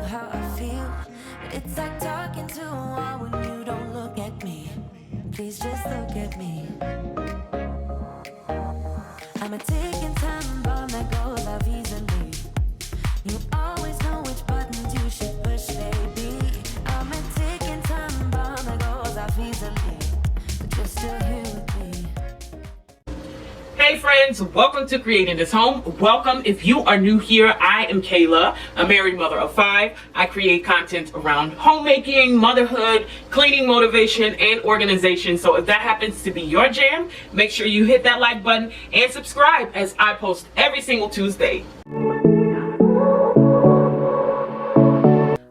how I feel. But it's like talking to a wall when you don't look at me. Please just look at me. I'm a ticking time bomb that goes off easily. You always know which buttons you should push, baby. I'm a ticking time bomb that goes off easily. But you're still here with me. Hey friends, welcome to Creating This Home. Welcome. If you are new here, I am Kayla, a married mother of 5. I create content around homemaking, motherhood, cleaning motivation, and organization. So if that happens to be your jam, make sure you hit that like button and subscribe as I post every single Tuesday.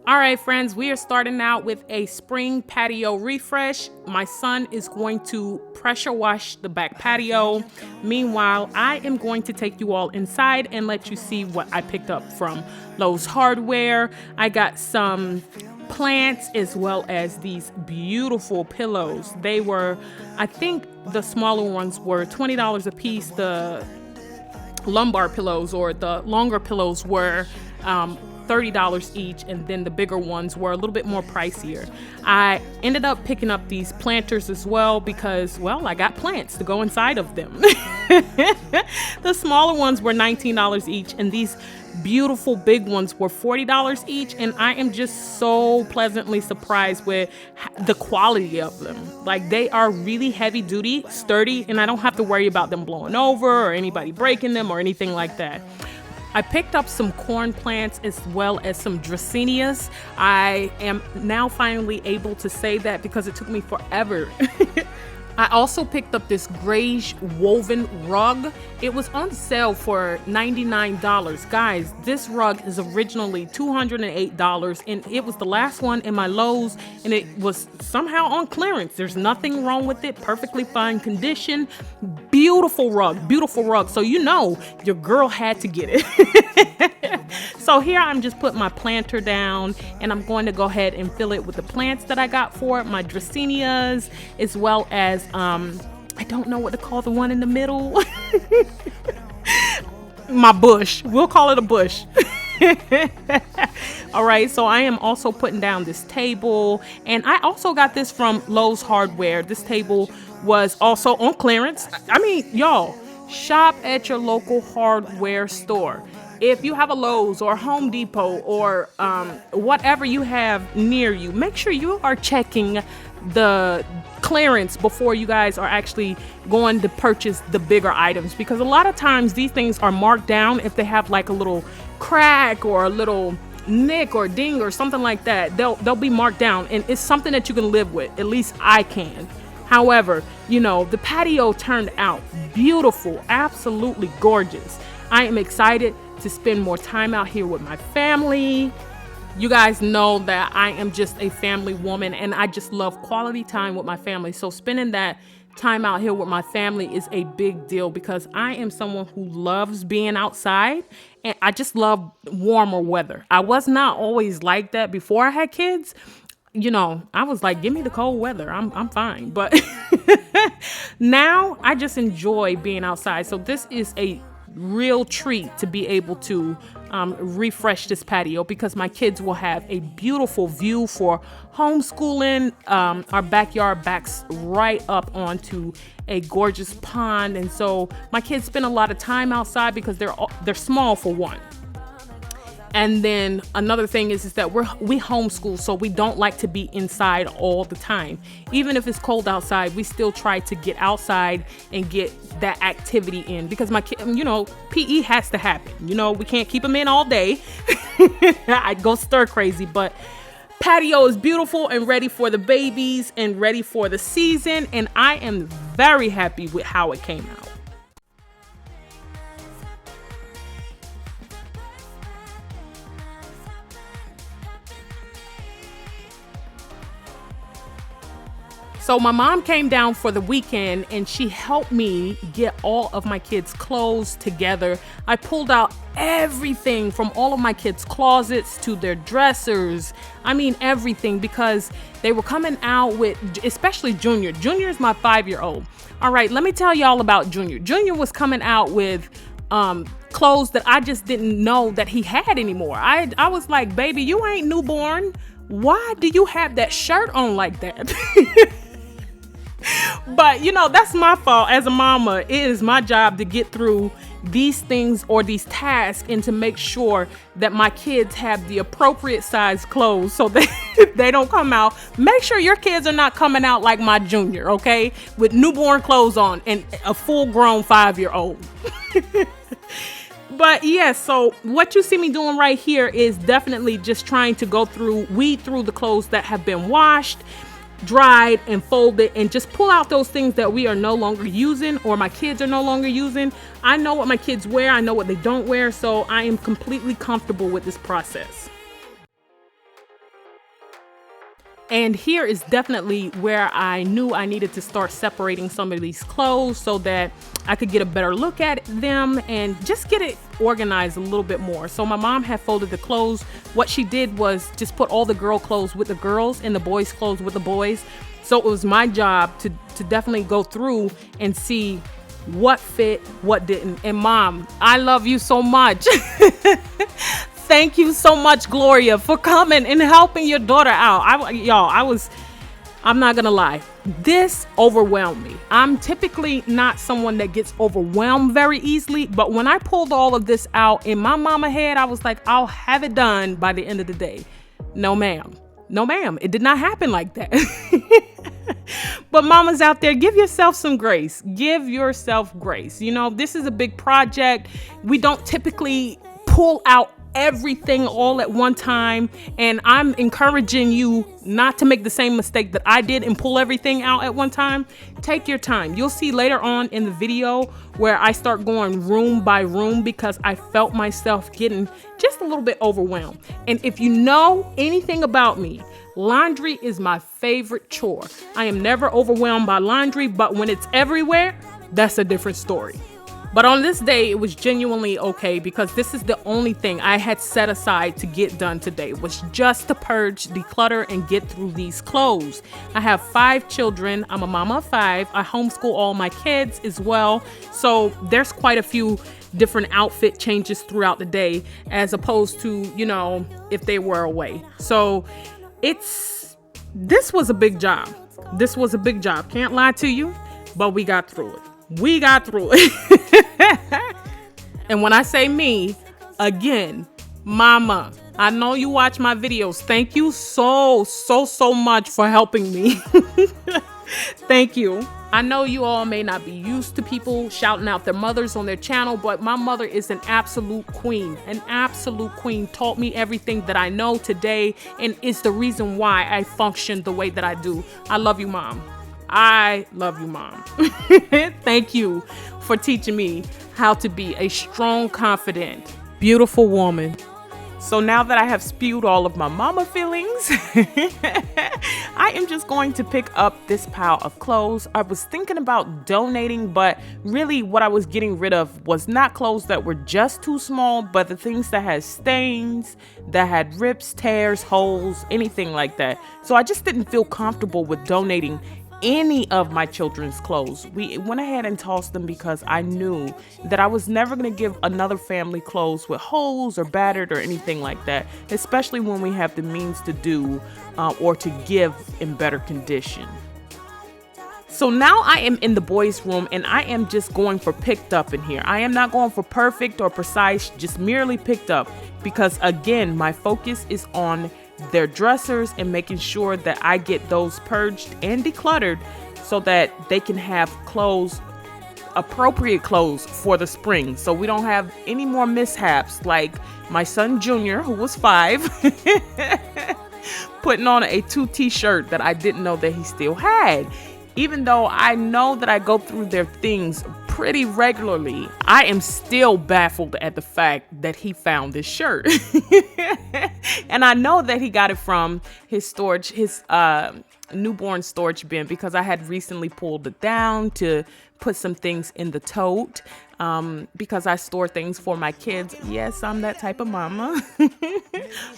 All right, friends, we are starting out with a spring patio refresh. My son is going to pressure wash the back patio. Meanwhile, I am going to take you all inside and let you see what I picked up from Lowe's Hardware. I got some plants as well as these beautiful pillows. They were, I think the smaller ones were $20 a piece. The lumbar pillows or the longer pillows were $30 each, and then the bigger ones were a little bit more pricier. I ended up picking up these planters as well because, well, I got plants to go inside of them. The smaller ones were $19 each, and these beautiful big ones were $40 each, and I am just so pleasantly surprised with the quality of them. Like, they are really heavy duty, sturdy, and I don't have to worry about them blowing over or anybody breaking them or anything like that. I picked up some corn plants as well as some dracenias. I am now finally able to say that because it took me forever. I also picked up this grayish woven rug. It was on sale for $99. Guys, this rug is originally $208, and it was the last one in my Lowe's, and it was somehow on clearance. There's nothing wrong with it. Perfectly fine condition. Beautiful rug, beautiful rug. So you know your girl had to get it. So here I'm just putting my planter down, and I'm going to go ahead and fill it with the plants that I got for it, my dracenias, as well as I don't know what to call the one in the middle. My bush. We'll call it a bush. All right, so I am also putting down this table, and I also got this from Lowe's Hardware. This table was also on clearance. I mean, y'all, shop at your local hardware store. If you have a Lowe's or Home Depot or whatever you have near you, make sure you are checking the clearance before you guys are actually going to purchase the bigger items, because a lot of times these things are marked down. If they have like a little crack or a little nick or ding or something like that, they'll be marked down, and it's something that you can live with. At least I can. However, you know, the patio turned out beautiful, absolutely gorgeous. I am excited to spend more time out here with my family. You guys know that I am just a family woman, and I just love quality time with my family. So spending that time out here with my family is a big deal because I am someone who loves being outside, and I just love warmer weather. I was not always like that before I had kids. You know, I was like, give me the cold weather. I'm fine. But now I just enjoy being outside. So this is a real treat to be able to refresh this patio because my kids will have a beautiful view for homeschooling. Our backyard backs right up onto a gorgeous pond, and so my kids spend a lot of time outside because they're small for one. And then another thing is that we homeschool, so we don't like to be inside all the time. Even if it's cold outside, we still try to get outside and get that activity in because my kid, you know, PE has to happen. You know, we can't keep them in all day. I'd go stir crazy, but patio is beautiful and ready for the babies and ready for the season, and I am very happy with how it came out. So my mom came down for the weekend and she helped me get all of my kids' clothes together. I pulled out everything from all of my kids' closets to their dressers. I mean, everything, because they were coming out with, especially Junior. Junior is my 5-year-old. All right, let me tell y'all about Junior. Junior was coming out with clothes that I just didn't know that he had anymore. I was like, baby, you ain't newborn. Why do you have that shirt on like that? But that's my fault as a mama. It is my job to get through these things or these tasks and to make sure that my kids have the appropriate size clothes so that they don't come out. Make sure your kids are not coming out like my junior, okay? With newborn clothes on and a full-grown 5-year-old. But yeah, so what you see me doing right here is definitely just trying to weed through the clothes that have been washed, dried, and folded, and just pull out those things that we are no longer using or my kids are no longer using. I know what my kids wear. I know what they don't wear. So I am completely comfortable with this process. And here is definitely where I knew I needed to start separating some of these clothes so that I could get a better look at them and just get it organized a little bit more. So my mom had folded the clothes. What she did was just put all the girl clothes with the girls and the boys' clothes with the boys. So it was my job to definitely go through and see what fit, what didn't. And Mom, I love you so much. Thank you so much, Gloria, for coming and helping your daughter out. I'm not gonna lie, this overwhelmed me. I'm typically not someone that gets overwhelmed very easily, but when I pulled all of this out in my mama head, I was like, I'll have it done by the end of the day. No, ma'am. No, ma'am. It did not happen like that. But mamas out there, give yourself some grace. Give yourself grace. This is a big project. We don't typically pull out everything all at one time, and I'm encouraging you not to make the same mistake that I did and pull everything out at one time. Take your time. You'll see later on in the video where I start going room by room because I felt myself getting just a little bit overwhelmed. And if you know anything about me, laundry is my favorite chore. I am never overwhelmed by laundry, but when it's everywhere, that's a different story. But on this day, it was genuinely okay because this is the only thing I had set aside to get done today was just to purge, declutter, and get through these clothes. I have 5 children. I'm a mama of 5. I homeschool all my kids as well. So there's quite a few different outfit changes throughout the day as opposed to, if they were away. So this was a big job. This was a big job. Can't lie to you, but we got through it. We got through it. And when I say me, again, Mama, I know you watch my videos. Thank you so much for helping me. Thank you. I know you all may not be used to people shouting out their mothers on their channel, but my mother is an absolute queen. An absolute queen. Taught me everything that I know today and is the reason why I function the way that I do. I love you, Mom. I love you, Mom. Thank you for teaching me how to be a strong, confident, beautiful woman. So now that I have spewed all of my mama feelings, I am just going to pick up this pile of clothes. I was thinking about donating, but really what I was getting rid of was not clothes that were just too small, but the things that had stains, that had rips, tears, holes, anything like that. So I just didn't feel comfortable with donating any of my children's clothes. We went ahead and tossed them because I knew that I was never going to give another family clothes with holes or battered or anything like that, especially when we have the means to do or to give in better condition. So now I am in the boys' room and I am just going for picked up in here. I am not going for perfect or precise, just merely picked up because again, my focus is on their dressers and making sure that I get those purged and decluttered so that they can have clothes, appropriate clothes for the spring. So we don't have any more mishaps like my son Junior, who was 5, putting on a 2 t-shirt that I didn't know that he still had. Even though I know that I go through their things pretty regularly, I am still baffled at the fact that he found this shirt. And I know that he got it from his storage, his newborn storage bin, because I had recently pulled it down to put some things in the tote because I store things for my kids. Yes, I'm that type of mama.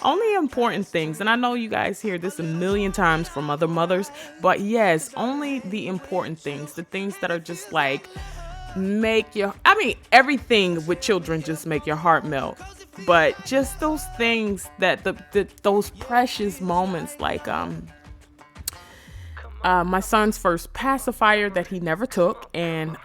Only important things. And I know you guys hear this a million times from other mothers, but yes, only the important things, the things that are just like everything with children just make your heart melt. But just those things that those precious moments, like my son's first pacifier that he never took, and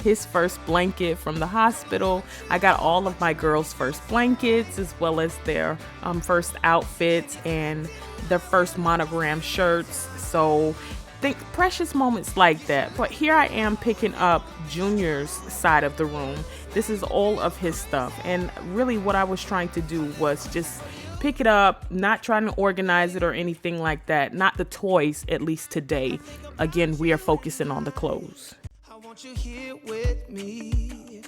his first blanket from the hospital. I got all of my girls' first blankets, as well as their first outfits and their first monogram shirts. So think precious moments like that. But here I am picking up Junior's side of the room. This is all of his stuff, and really what I was trying to do was just pick it up, not trying to organize it or anything like that. Not the toys, at least today. Again, we are focusing on the clothes. I want you here with me.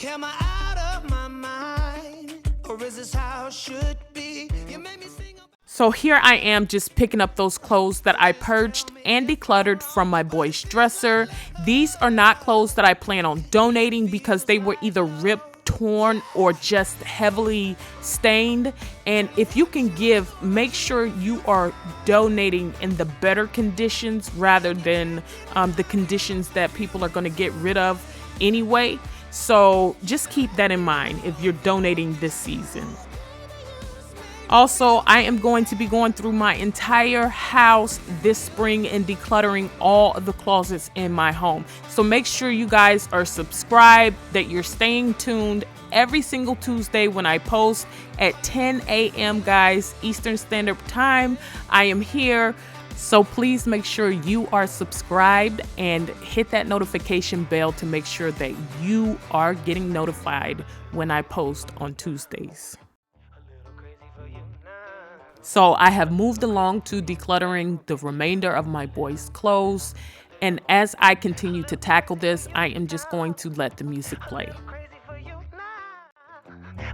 Am I out of my mind? Or is this how it should be? You made me sing. So here I am just picking up those clothes that I purged and decluttered from my boy's dresser. These are not clothes that I plan on donating because they were either ripped, torn, or just heavily stained. And if you can give, make sure you are donating in the better conditions rather than the conditions that people are going to get rid of anyway. So just keep that in mind if you're donating this season. Also, I am going to be going through my entire house this spring and decluttering all of the closets in my home. So make sure you guys are subscribed, that you're staying tuned every single Tuesday when I post at 10 a.m. guys, Eastern Standard Time. I am here. So please make sure you are subscribed and hit that notification bell to make sure that you are getting notified when I post on Tuesdays. So I have moved along to decluttering the remainder of my boys' clothes. And as I continue to tackle this, I am just going to let the music play.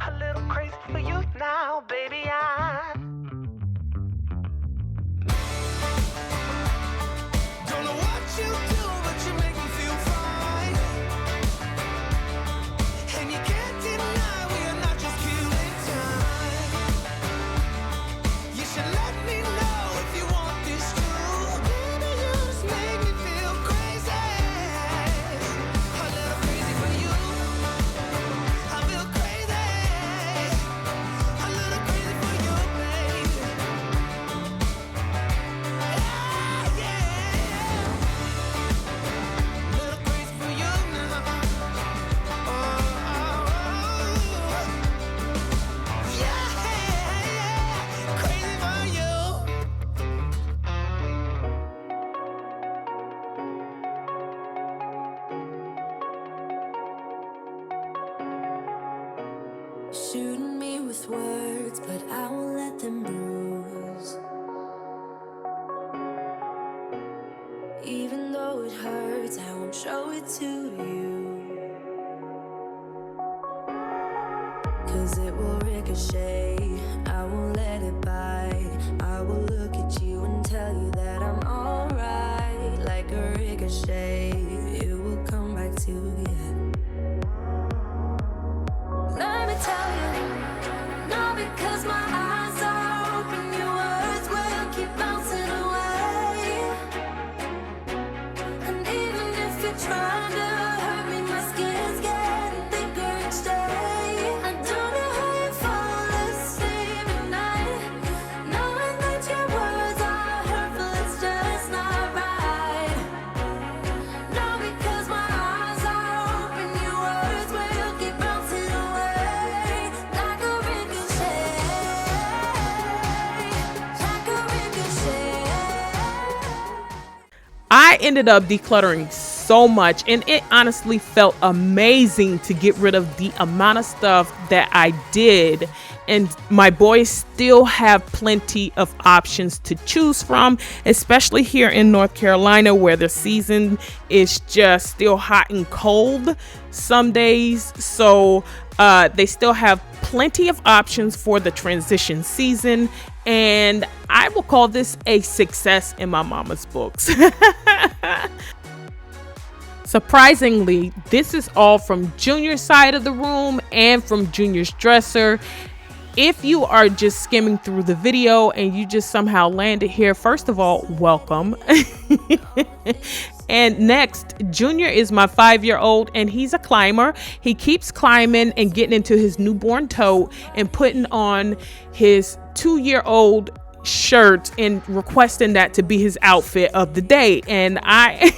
A little crazy for you now, baby. Don't know what you do, but you make me feel fine. And you can't deny we are not just killing time. You should let me know if you want this true. Baby, you just make me feel crazy. A little crazy for you. I feel crazy. A little crazy for you, baby. Yeah, yeah. Little crazy for you now. Oh, yeah, crazy for you. Shooting me with words, but I won't let them bruise. Even though it hurts, I won't show it to you. 'Cause it will ricochet, I won't let it bite. I will look at you and tell you that I'm alright. Like a ricochet, it will come back to you. Let me tell you, no, because my eyes are open, your words will keep bouncing away. And even if you're trying to hurt me, my skin's getting thicker each day. I don't know how you fall asleep at night, knowing that your words are hurtful, it's just not right. No, because my eyes are open, your words will keep bouncing away. Like a ricochet, like a ricochet. I ended up decluttering so much, and it honestly felt amazing to get rid of the amount of stuff that I did. And my boys still have plenty of options to choose from, especially here in North Carolina, where the season is just still hot and cold some days. So they still have plenty of options for the transition season. And I will call this a success in my mama's books. Surprisingly, this is all from Junior's side of the room and from Junior's dresser. If you are just skimming through the video and you just somehow landed here, first of all, welcome. And next, Junior is my 5-year-old, and he's a climber. He keeps climbing and getting into his newborn tote and putting on his 2-year-old shirt and requesting that to be his outfit of the day. And I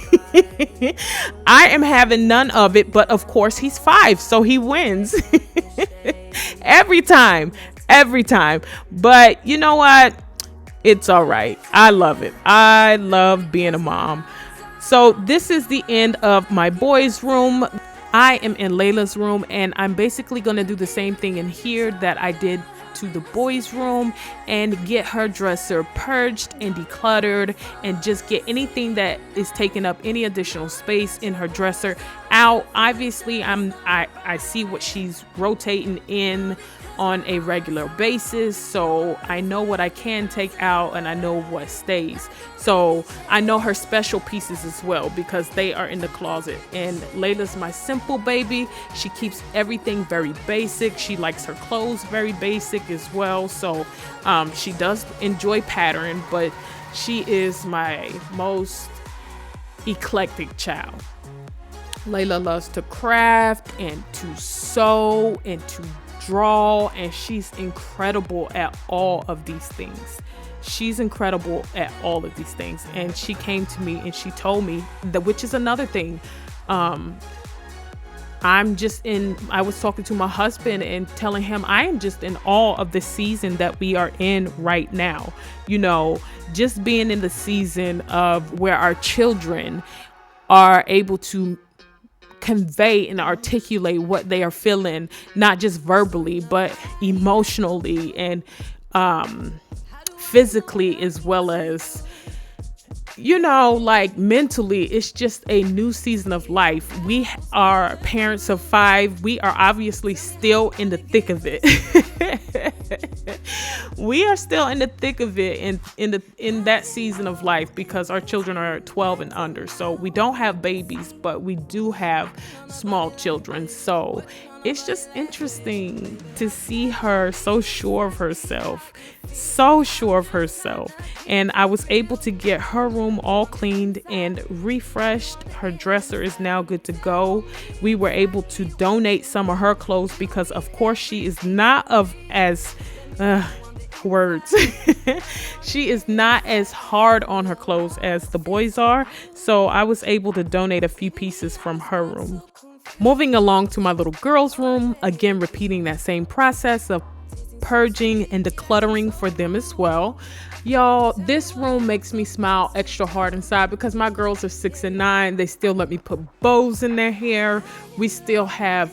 I am having none of it, but of course he's 5, so he wins. every time. But you know what? It's all right. I love it. I love being a mom. So this is the end of my boys' room. I am in Layla's room, and I'm basically going to do the same thing in here that I did to the boys' room, and get her dresser purged and decluttered, and just get anything that is taking up any additional space in her dresser out. Obviously, I see what she's rotating in on a regular basis, so I know what I can take out and I know what stays. So I know her special pieces as well, because they are in the closet. And Layla's my simple baby. She keeps everything very basic. She likes her clothes very basic as well. So she does enjoy pattern, but she is my most eclectic child. Layla loves to craft and to sew and to draw, and she's incredible at all of these things. And she came to me and she told me that, which is another thing. I was talking to my husband and telling him I am just in awe of the season that we are in right now. You know, just being in the season of where our children are able to convey and articulate what they are feeling, not just verbally, but emotionally and physically, as well as, you know, like mentally. It's just a new season of life. We are parents of 5. We are obviously still in the thick of it. We are still in the thick of it in that season of life, because our children are 12 and under. So we don't have babies, but we do have small children. So it's just interesting to see her so sure of herself. And I was able to get her room all cleaned and refreshed. Her dresser is now good to go. We were able to donate some of her clothes, because of course she is not she is not as hard on her clothes as the boys are. So I was able to donate a few pieces from her room. Moving along to my little girl's room, again repeating that same process of purging and decluttering for them as well. Y'all, this room makes me smile extra hard inside, because my girls are 6 and 9. They still let me put bows in their hair. We still have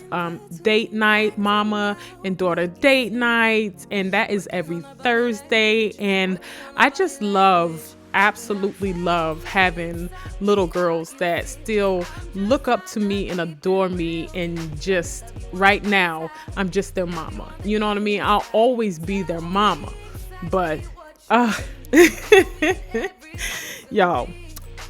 date night, mama and daughter date night, and that is every Thursday. And I just absolutely love having little girls that still look up to me and adore me, and just right now I'm just their mama. You know what I mean? I'll always be their mama, but y'all,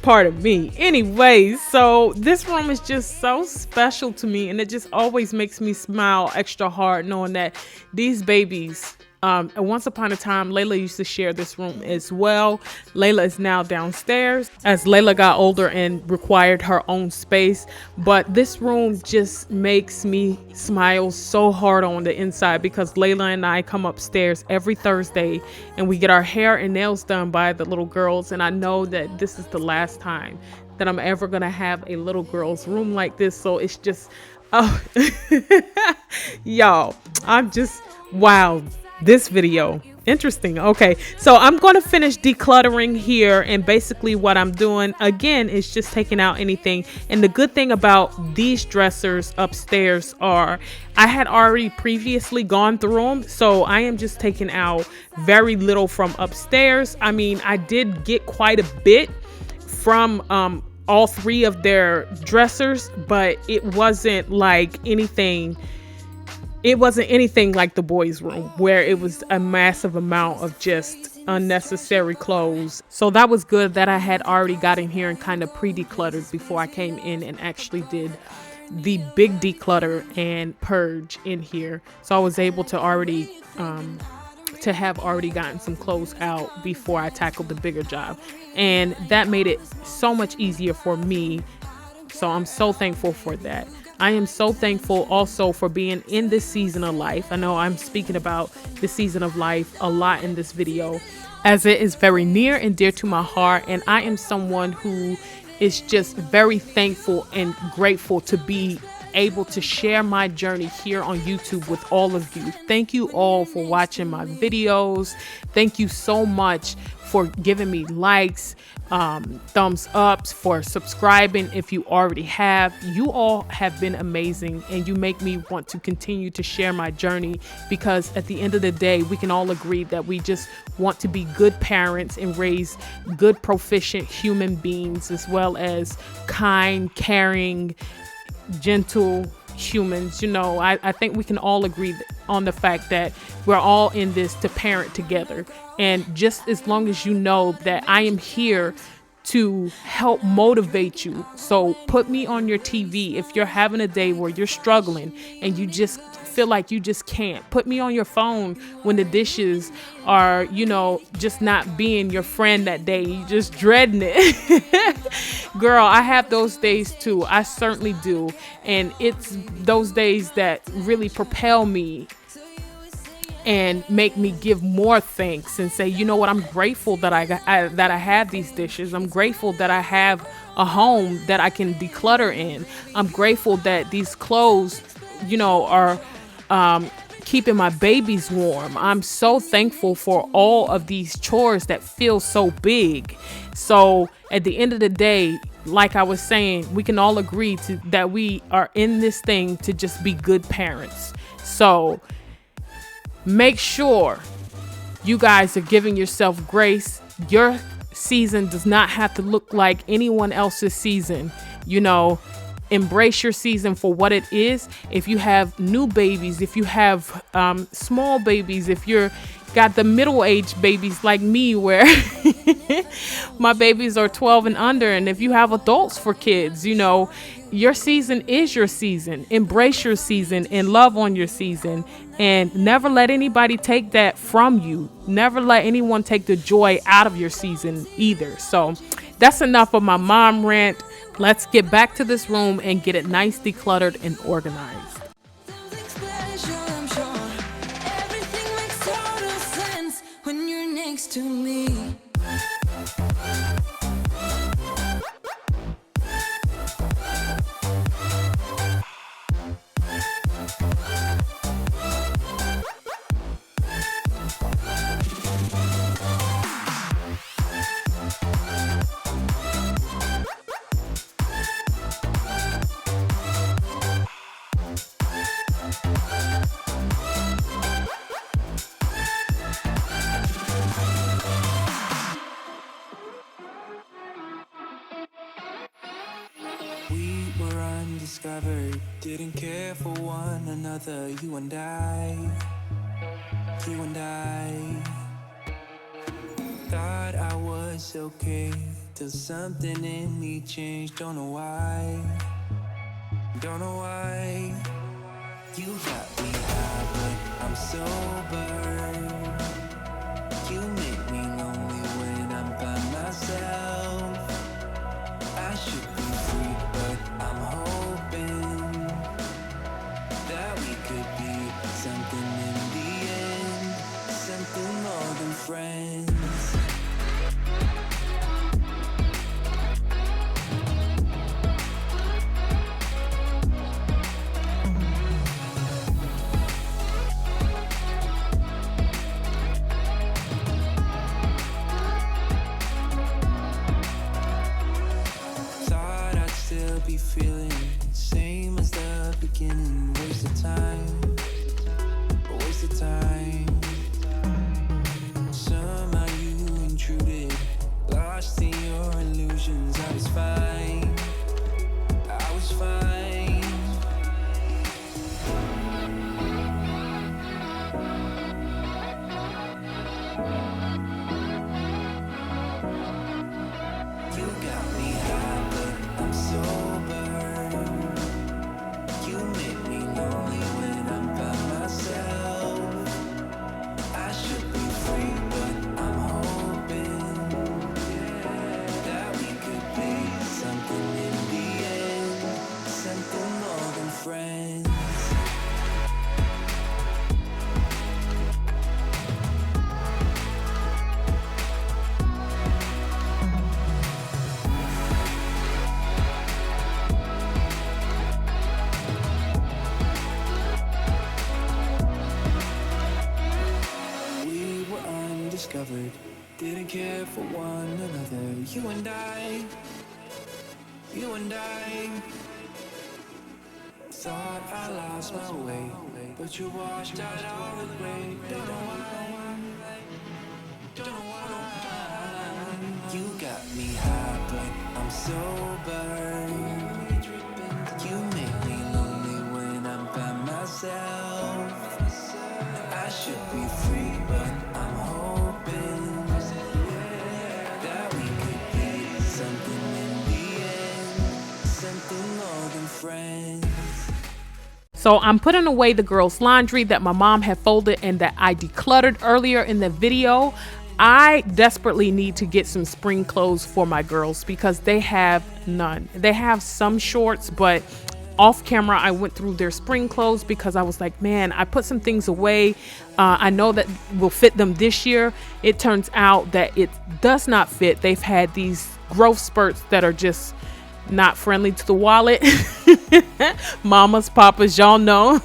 pardon me. Anyways, so this room is just so special to me, and it just always makes me smile extra hard knowing that these babies, and once upon a time, Layla used to share this room as well. Layla is now downstairs as Layla got older and required her own space. But this room just makes me smile so hard on the inside, because Layla and I come upstairs every Thursday and we get our hair and nails done by the little girls. And I know that this is the last time that I'm ever going to have a little girl's room like this. So it's just, y'all, I'm just, wow. This video, interesting. Okay, so I'm going to finish decluttering here, and basically what I'm doing again is just taking out anything. And the good thing about these dressers upstairs are I had already previously gone through them, so I am just taking out very little from upstairs. I mean, I did get quite a bit from all 3 of their dressers, but it wasn't like anything. It wasn't anything like the boys' room, where it was a massive amount of just unnecessary clothes. So that was good that I had already got in here and kind of pre-decluttered before I came in and actually did the big declutter and purge in here. So I was able to already to have already gotten some clothes out before I tackled the bigger job. And that made it so much easier for me. So I'm so thankful for that. I am so thankful also for being in this season of life. I know I'm speaking about the season of life a lot in this video, as it is very near and dear to my heart. And I am someone who is just very thankful and grateful to be able to share my journey here on YouTube with all of you. Thank you all for watching my videos. Thank you so much for giving me likes, thumbs ups, for subscribing if you already have. You all have been amazing, and you make me want to continue to share my journey, because at the end of the day, we can all agree that we just want to be good parents and raise good, proficient human beings, as well as kind, caring, gentle humans. I think we can all agree on the fact that we're all in this to parent together. And just as long as you know that I am here to help motivate you. So put me on your TV if you're having a day where you're struggling and you just feel like you just can't. Put me on your phone when the dishes are, just not being your friend that day. You just dreading it. Girl, I have those days too. I certainly do. And it's those days that really propel me and make me give more thanks and say, you know what, I'm grateful that I have these dishes. I'm grateful that I have a home that I can declutter in. I'm grateful that these clothes, are keeping my babies warm. I'm so thankful for all of these chores that feel so big. So at the end of the day, like I was saying, we can all agree that we are in this thing to just be good parents. So make sure you guys are giving yourself grace. Your season does not have to look like anyone else's season. Embrace your season for what it is. If you have new babies, if you have small babies, if you're got the middle-aged babies like me, where my babies are 12 and under, and if you have adults for kids, your season is your season. Embrace your season and love on your season, and never let anybody take that from you. Never let anyone take the joy out of your season either. So that's enough of my mom rant. Let's get back to this room and get it nice, decluttered, and organized. I'm sure everything makes total sense when you're next to me. We were undiscovered, didn't care for one another, you and I. Thought I was okay, till something in me changed, don't know why. You got me high, but I'm sober. You make me lonely when I'm by myself. I should be free, but I'm hoping that we could be something in the end, something more than friends. Be feeling same as the beginning. Waste of time. Somehow you intruded, lost in your illusions. I was fine. You got me high, but I'm sober. discovered. Didn't care for one another. You and I thought I lost my way, but you washed out all the gray. Don't know why. You got me high, but I'm sober. You make me lonely when I'm by myself. I should be free, but I'm hoping that we could be something in the end, something more than friends. So I'm putting away the girls' laundry that my mom had folded and that I decluttered earlier in the video. I desperately need to get some spring clothes for my girls because they have none. They have some shorts, but off camera, I went through their spring clothes because I was like, man, I put some things away. I know that will fit them this year. It turns out that it does not fit. They've had these growth spurts that are just not friendly to the wallet. Mamas, papas, y'all know.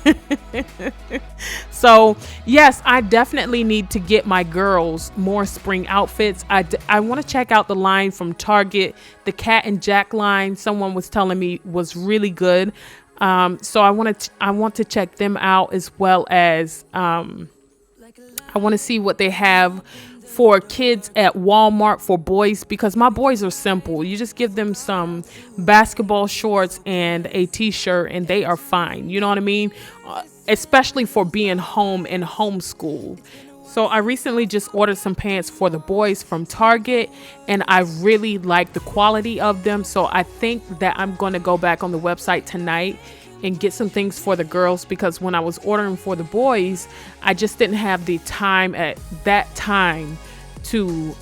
So yes, I definitely need to get my girls more spring outfits. I want to check out the line from Target. The Cat and Jack line, someone was telling me was really good. So I want to check them out, as well as I want to see what they have for kids at Walmart for boys, because my boys are simple. You just give them some basketball shorts and a t-shirt and they are fine. You know what I mean? Especially for being home and homeschool. So I recently just ordered some pants for the boys from Target and I really like the quality of them. So I think that I'm going to go back on the website tonight and get some things for the girls, because when I was ordering for the boys, I just didn't have the time at that time to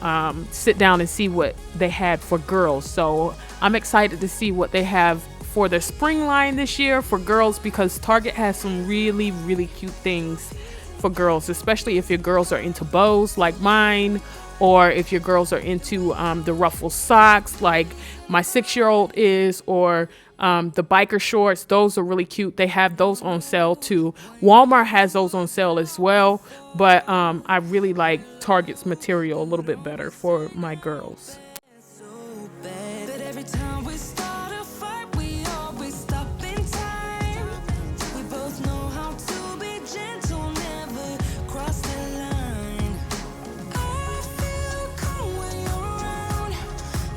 sit down and see what they had for girls. So I'm excited to see what they have for the spring line this year for girls, because Target has some really, really cute things for girls, especially if your girls are into bows like mine, or if your girls are into the ruffle socks like my 6-year-old is, or the biker shorts. Those are really cute. They have those on sale too. Walmart has those on sale as well, but I really like Target's material a little bit better for my girls. But every time we start a fight, we always stop in time. We both know how to be gentle, never cross the line. I feel calm when you're around,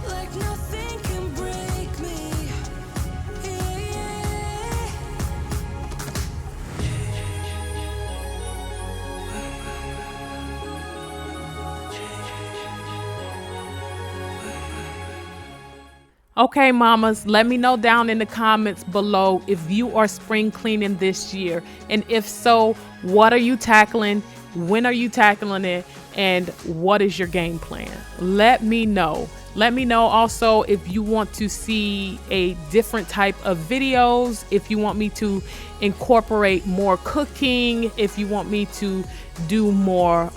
like nothing can break me. Yeah. Okay, mamas, let me know down in the comments below if you are spring cleaning this year. And if so, what are you tackling? When are you tackling it? And what is your game plan? Let me know. Let me know also if you want to see a different type of videos, if you want me to incorporate more cooking, if you want me to do more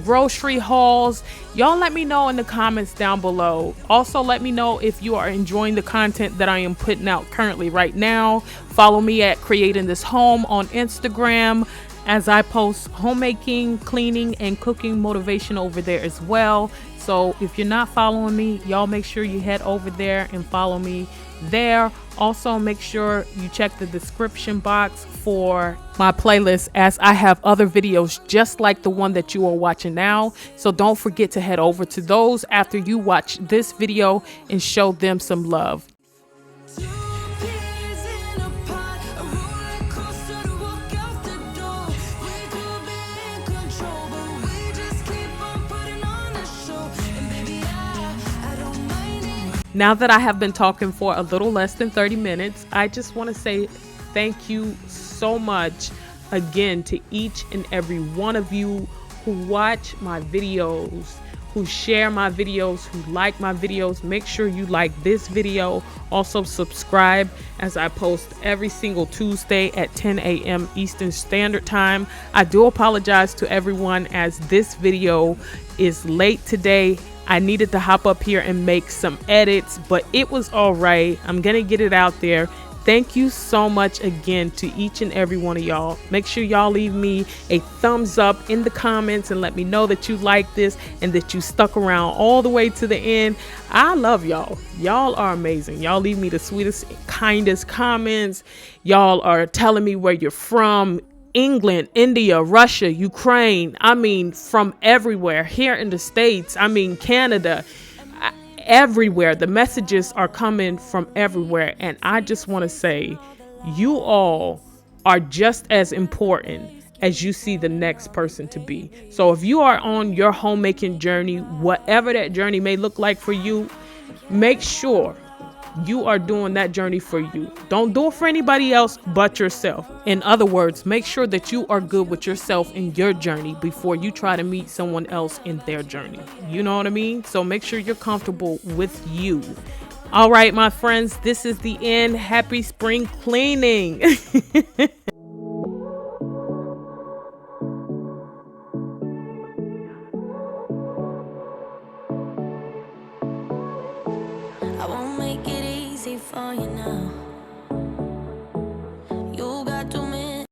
grocery hauls. Y'all let me know in the comments down below. Also, let me know if you are enjoying the content that I am putting out currently right now. Follow me at Kreatingthishome on Instagram, as I post homemaking, cleaning, and cooking motivation over there as well. So if you're not following me, y'all make sure you head over there and follow me there. Also, make sure you check the description box for my playlist, as I have other videos just like the one that you are watching now. So don't forget to head over to those after you watch this video and show them some love. Two peas in a pod, a roller coaster to walk out the door. We could be in control, but we just keep on putting on a show. And baby, I don't mind it. Now that I have been talking for a little less than 30 minutes, I just want to say thank you so much again to each and every one of you who watch my videos, who share my videos, who like my videos. Make sure you like this video. Also subscribe, as I post every single Tuesday at 10 a.m. Eastern Standard Time. I do apologize to everyone, as this video is late today. I needed to hop up here and make some edits, but it was all right. I'm gonna get it out there. Thank you so much again to each and every one of y'all. Make sure y'all leave me a thumbs up in the comments and let me know that you like this and that you stuck around all the way to the end. I love y'all. Y'all are amazing. Y'all leave me the sweetest, kindest comments. Y'all are telling me where you're from. England, India, Russia, Ukraine. I mean, from everywhere. Here in the States. I mean, Canada. Everywhere. The messages are coming from everywhere. And I just want to say, you all are just as important as you see the next person to be. So if you are on your homemaking journey, whatever that journey may look like for you, make sure you are doing that journey for you. Don't do it for anybody else but yourself. In other words, make sure that you are good with yourself in your journey before you try to meet someone else in their journey. You know what I mean? So make sure you're comfortable with you. All right, my friends, this is the end. Happy spring cleaning. I won't make it easy for you now. You got too many.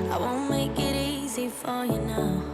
I won't make it easy for you now.